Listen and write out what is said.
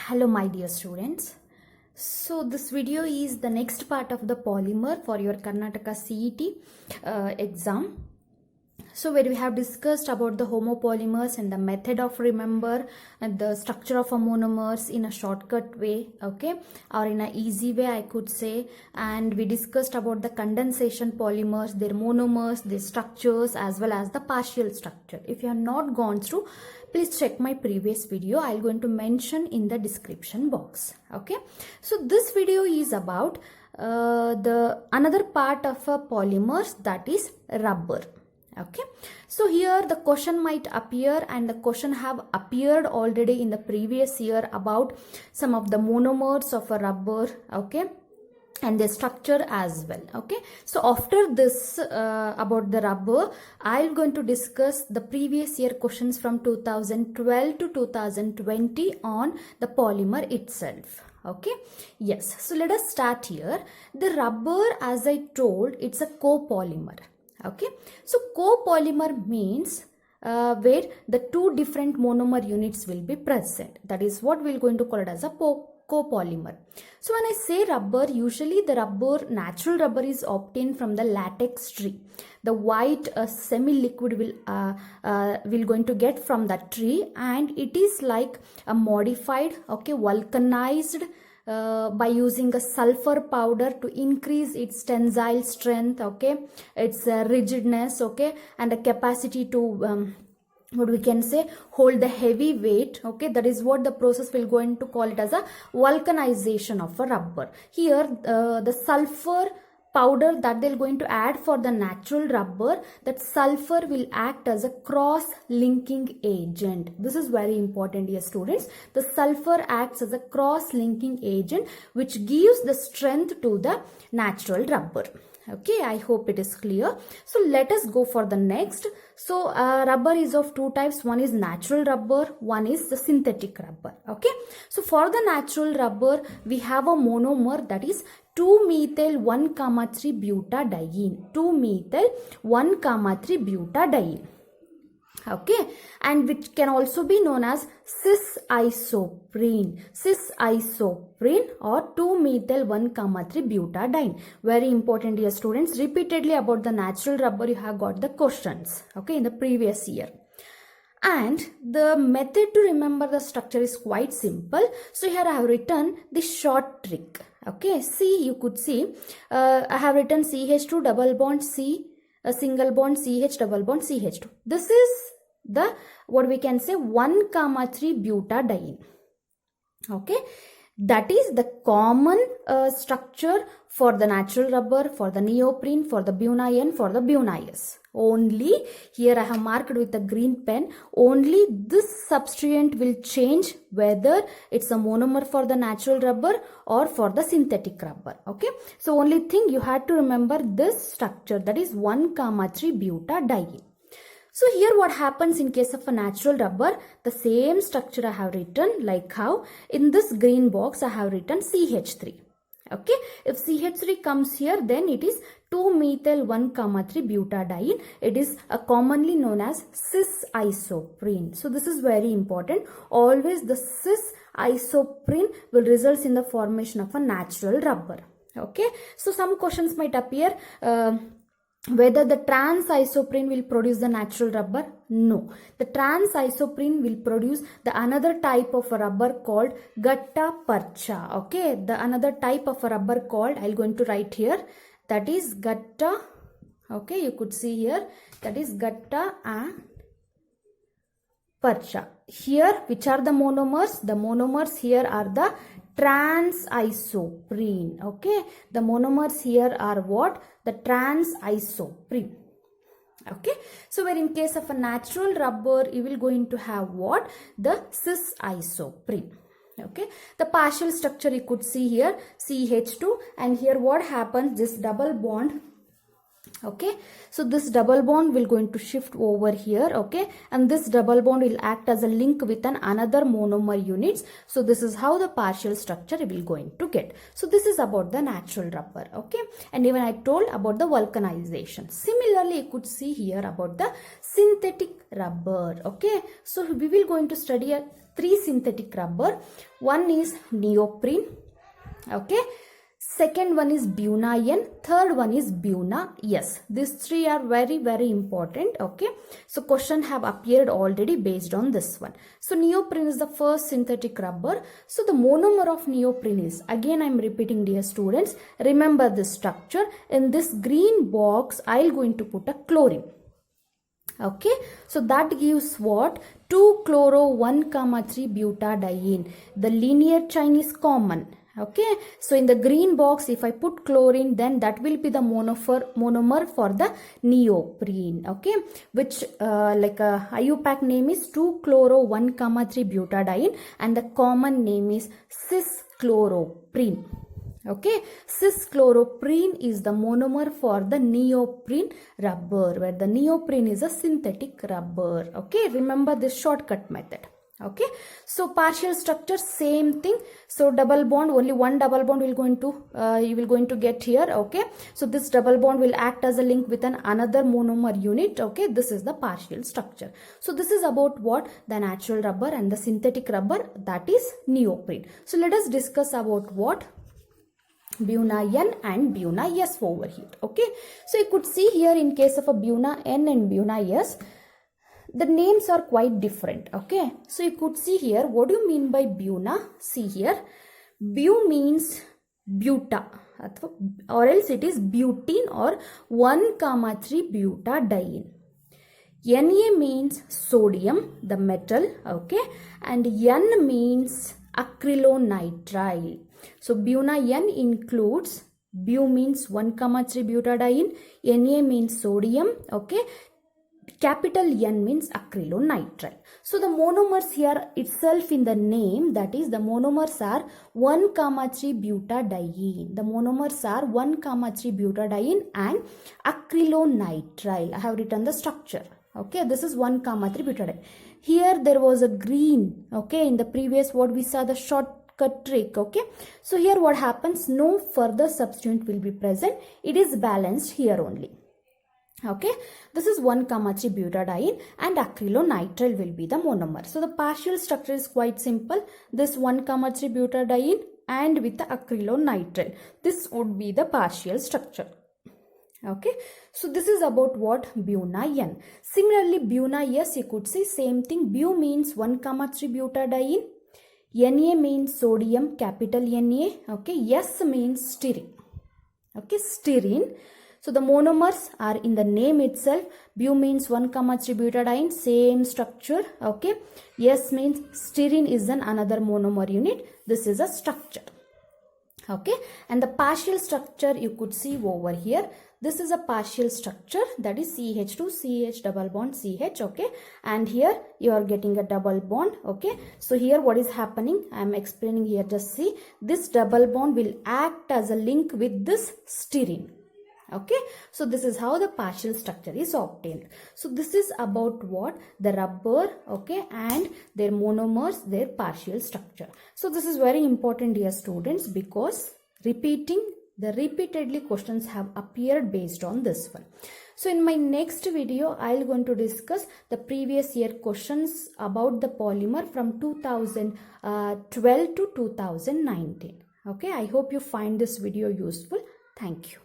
Hello my dear students. So this video is the next part of the polymer for your Karnataka CET exam. So where we have discussed about the homopolymers and the method of remember and the structure of a monomers in a shortcut way, okay, or in an easy way I could say. And we discussed about the condensation polymers, their monomers, their structures, as well as the partial structure. If you have not gone through, please check my previous video. I'll going to mention in the description box. Okay, so this video is about the another part of a polymers, that is rubber. Okay, so here the question might appear, and the question have appeared already in the previous year about some of the monomers of a rubber, okay, and the structure as well. Okay, so after this about the rubber, I'm going to discuss the previous year questions from 2012 to 2020 on the polymer itself. Okay, yes, so let us start here. The rubber, as I told, it's a copolymer. Okay, so copolymer means where the two different monomer units will be present. That is what we're going to call it as a copolymer. So when I say rubber, usually the rubber, natural rubber, is obtained from the latex tree. The white semi-liquid will going to get from that tree, and it is like a modified, okay, vulcanized by using a sulfur powder to increase its tensile strength, okay, its rigidness, okay, and the capacity to what we can say hold the heavy weight. Okay, that is what the process will going to call it as a vulcanization of a rubber. Here the sulfur powder that they're going to add for the natural rubber, that sulfur will act as a cross linking agent. This is very important, dear students. The sulfur acts as a cross linking agent which gives the strength to the natural rubber. Okay, I hope it is clear. So let us go for the next. So rubber is of two types. One is natural rubber, one is the synthetic rubber. Okay, so for the natural rubber, we have a monomer, that is 2-methyl 1,3 butadiene. 2-methyl 1,3 butadiene. Okay, and which can also be known as cis-isoprene or 2-methyl 1,3 butadiene. Very important, dear students. Repeatedly about the natural rubber you have got the questions, okay, in the previous year. And the method to remember the structure is quite simple. So here I have written the short trick. Okay, see, you could see I have written CH2 double bond C, a single bond CH double bond CH2. This is the what we can say 1,3 butadiene. Okay, that is the common structure for the natural rubber, for the neoprene, for the bunion, for the bunias. Only here I have marked with a green pen, only this substituent will change whether it's a monomer for the natural rubber or for the synthetic rubber. Okay, so only thing you had to remember this structure, that is 1,3 butadiene. So here what happens in case of a natural rubber, the same structure I have written, like how in this green box I have written CH3. Okay, if CH3 comes here, then it is 2-methyl 1,3 butadiene. It is commonly known as cis-isoprene. So this is very important. Always the cis-isoprene will result in the formation of a natural rubber. Okay, so some questions might appear. Whether the trans-isoprene will produce the natural rubber? No. The trans-isoprene will produce the another type of a rubber called gutta percha. Okay, the another type of a rubber called, I'm going to write here, that is gutta. Okay, you could see here, that is gutta and percha. Here, which are the monomers? The monomers here are the trans-isoprene. Okay, the monomers here are what? The trans-isoprene. Okay, so where in case of a natural rubber, you will going to have what? The cis-isoprene. Okay, the partial structure you could see here, CH2, and here what happens, this double bond Okay, so this double bond will going to shift over here. Okay, and this double bond will act as a link with another monomer units. So this is how the partial structure will going to get. So this is about the natural rubber. Okay, and even I told about the vulcanization. Similarly, you could see here about the synthetic rubber. Okay, so we will going to study 3 synthetic rubber. One is neoprene. Okay, second one is Buna-N, third one is Buna-S. These 3 are very important. Okay, so question have appeared already based on this one. So neoprene is the first synthetic rubber. So the monomer of neoprene is, again I am repeating dear students, remember this structure. In this green box I will going to put a chlorine. Okay, so that gives what? 2-chloro-1,3-butadiene. The linear chain is common. Okay, so in the green box if I put chlorine, then that will be the monomer for the neoprene. Okay, which IUPAC name is 2-chloro-1,3-butadiene and the common name is cis-chloroprene. Okay, cis-chloroprene is the monomer for the neoprene rubber, where the neoprene is a synthetic rubber. Okay, remember this shortcut method. Okay, so partial structure same thing. So double bond, only one double bond will going to you will going to get here. Okay, so this double bond will act as a link with another monomer unit. Okay, this is the partial structure. So this is about what? The natural rubber and the synthetic rubber, that is neoprene. So let us discuss about what? Buna-N and Buna-S over here. Okay, so you could see here in case of a Buna-N and Buna-S, the names are quite different. Okay, so you could see here, what do you mean by Buna? See here, Bu means buta, or else it is butene or 1,3-butadiene. Na means sodium, the metal. Okay, and N means acrylonitrile. So Buna-N includes, Bu means 1,3-butadiene, Na means sodium. Okay, capital N means acrylonitrile. So the monomers here itself in the name, that is the monomers are 1,3-butadiene. The monomers are 1,3-butadiene and acrylonitrile. I have written the structure. Okay, this is 1,3-butadiene. Here there was a green. Okay, in the previous word we saw the shortcut trick. Okay, so here what happens? No further substituent will be present. It is balanced here only. Okay, this is 1,3-butadiene and acrylonitrile will be the monomer. So the partial structure is quite simple. This 1,3-butadiene and with the acrylonitrile, this would be the partial structure. Okay, so this is about what? Buna-N. Similarly, Buna-S, you could say same thing. Bu means 1,3-butadiene, Na means sodium, capital Na. Okay, S means styrene. Okay, styrene. So the monomers are in the name itself. Bu means 1,3-butadiene, same structure. Okay, S means styrene is another monomer unit. This is a structure. Okay, and the partial structure you could see over here. This is a partial structure, that is CH2 CH double bond CH. Okay, and here you are getting a double bond. Okay, so here what is happening? I am explaining here. Just see, this double bond will act as a link with this styrene. Okay, so this is how the partial structure is obtained. So this is about what? The rubber. Okay, and their monomers, their partial structure. So this is very important, dear students, because repeatedly questions have appeared based on this one. So in my next video, I will going to discuss the previous year questions about the polymer from 2012 to 2019. Okay, I hope you find this video useful. Thank you.